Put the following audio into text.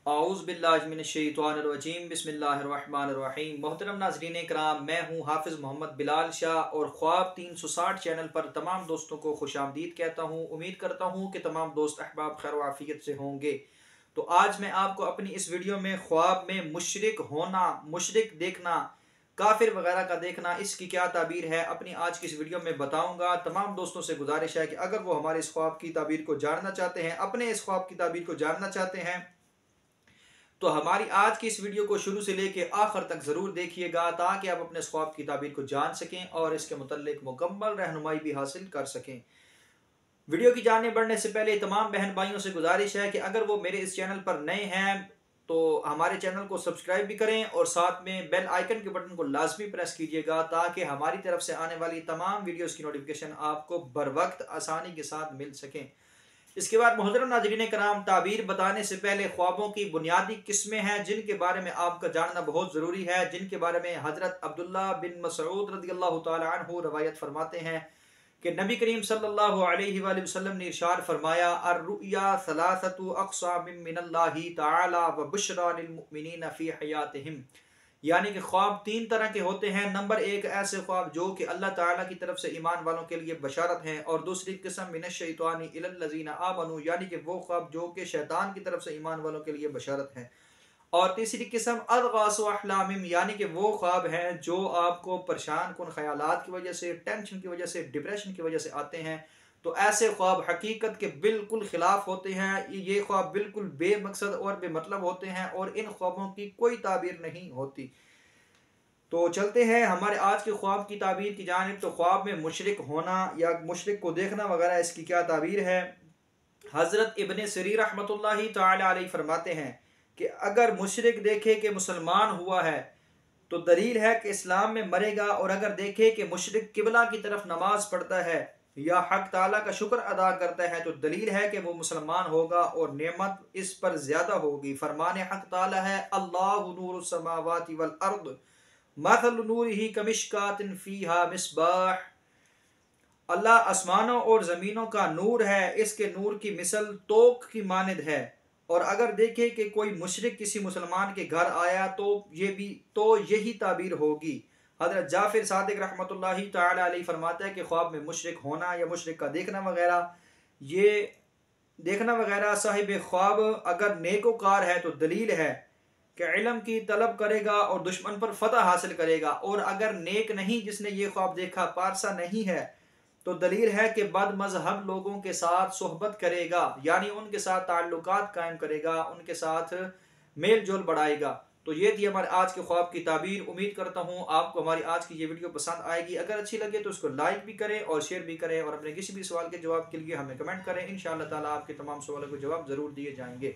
औज़ु बिल्लाहि मिनश्शैतानिर्रजीम बिस्मिल्लाहिर्रहमानिर्रहीम। मोहतरम नाज़रीन कराम, मैं हूँ हाफिज़ मोहम्मद बिलाल शाह और ख्वाब 360 चैनल पर तमाम दोस्तों को खुशामदीद कहता हूँ। उम्मीद करता हूँ कि तमाम दोस्त अहबाब खैर व आफियत से होंगे। तो आज मैं आपको अपनी इस वीडियो में ख्वाब में मुशरिक होना, मुशरिक देखना, काफिर वगैरह का देखना, इसकी क्या ताबीर है, अपनी आज की इस वीडियो में बताऊंगा। तमाम दोस्तों से गुजारिश है कि अगर वो हमारे इस ख्वाब की ताबीर को जानना चाहते हैं, अपने इस ख्वाब की ताबीर को जानना चाहते हैं, तो हमारी आज की इस वीडियो को शुरू से लेके आखिर तक ज़रूर देखिएगा ताकि आप अपने ख्वाब की ताबीर को जान सकें और इसके मुतल्लिक मुकम्मल रहनुमाई भी हासिल कर सकें। वीडियो की जानने बढ़ने से पहले तमाम बहन भाइयों से गुजारिश है कि अगर वो मेरे इस चैनल पर नए हैं तो हमारे चैनल को सब्सक्राइब भी करें और साथ में बेल आइकन के बटन को लाजमी प्रेस कीजिएगा ताकि हमारी तरफ से आने वाली तमाम वीडियोस की नोटिफिकेशन आपको बर वक्त आसानी के साथ मिल सकें। इसके बाद मोहतरम नाज़रीन कराम, ताबीर बताने से पहले ख्वाबों की बुनियादी किस्में हैं जिनके बारे में आपका जानना बहुत ज़रूरी है, जिनके बारे में हज़रत अब्दुल्ला बिन मसऊद रज़ियल्लाहु तआला अन्हु रवायत फरमाते हैं कि नबी करीम सल्लल्लाहु अलैहि वसल्लम ने इरशाद फरमाया, अर्रुया सलासतु अक़सामिन मिनल्लाहि तआला व बुशरा लिल मुमिनीन फ़ी हयातिहिम। यानी कि ख्वाब तीन तरह के होते हैं। नंबर एक, ऐसे ख्वाब जो कि अल्लाह ताला की तरफ से ईमान वालों के लिए बशारत हैं, और दूसरी किस्म मिनश्शैतानी इलल लज़ीना आमनू, यानी कि वो ख्वाब जो कि शैतान की तरफ से ईमान वालों के लिए बशारत हैं, और तीसरी किस्म अदगासु अहलामिम, यानी कि वो ख्वाब हैं जो आपको परेशान कुन ख्यालात की वजह से, टेंशन की वजह से, डिप्रेशन की वजह से आते हैं। तो ऐसे ख्वाब हकीकत के बिल्कुल खिलाफ होते हैं। ये ख्वाब बिल्कुल बेमकसद और बेमतलब होते हैं और इन ख्वाबों की कोई ताबीर नहीं होती। तो चलते हैं हमारे आज के ख्वाब की ताबीर की जानिब। तो ख्वाब में मुशरिक होना या मुशरिक को देखना वगैरह, इसकी क्या ताबीर है। हज़रत इब्ने सिरी रहमतुल्लाहि तआला अलैहि फरमाते हैं कि अगर मुशरिक देखे कि मुसलमान हुआ है तो दलील है कि इस्लाम में मरेगा, और अगर देखे कि मुशरिक किबला की तरफ नमाज पढ़ता है या हक ताला का शुक्र अदा करता है तो दलील है कि वो मुसलमान होगा और नेमत इस पर ज्यादा होगी। फरमाने हक ताला है, अल्लाहु नूरुस समावाति वल अर्द मथलु नूरिही कमिशकातिन फीहा मिस्बाह। अल्लाह आसमानों और ज़मीनों का नूर है, इसके नूर की मिसल तोक की मानद है। और अगर देखे कि कोई मुशरिक किसी मुसलमान के घर आया तो यही ताबीर होगी। हज़रत जाफिर सादिक रहमतुल्लाहि तआला अलैहि फरमाता है कि ख्वाब में मुशरिक होना या मुशरिक का देखना वगैरह, ये देखना वगैरह साहिब ख्वाब अगर नेकोकार है तो दलील है कि इल्म की तलब करेगा और दुश्मन पर फतह हासिल करेगा, और अगर नेक नहीं, जिसने ये ख्वाब देखा पारसा नहीं है, तो दलील है कि बद मजहब लोगों के साथ सोहबत करेगा, यानी उनके साथ ताल्लुकात कायम करेगा, उनके साथ मेल जोल बढ़ाएगा। तो ये थी हमारे आज के ख्वाब की ताबीर। उम्मीद करता हूँ आपको हमारी आज की ये वीडियो पसंद आएगी। अगर अच्छी लगे तो उसको लाइक भी करें और शेयर भी करें, और अपने किसी भी सवाल के जवाब के लिए हमें कमेंट करें। इंशाअल्लाह ताला आपके तमाम सवालों के जवाब ज़रूर दिए जाएंगे।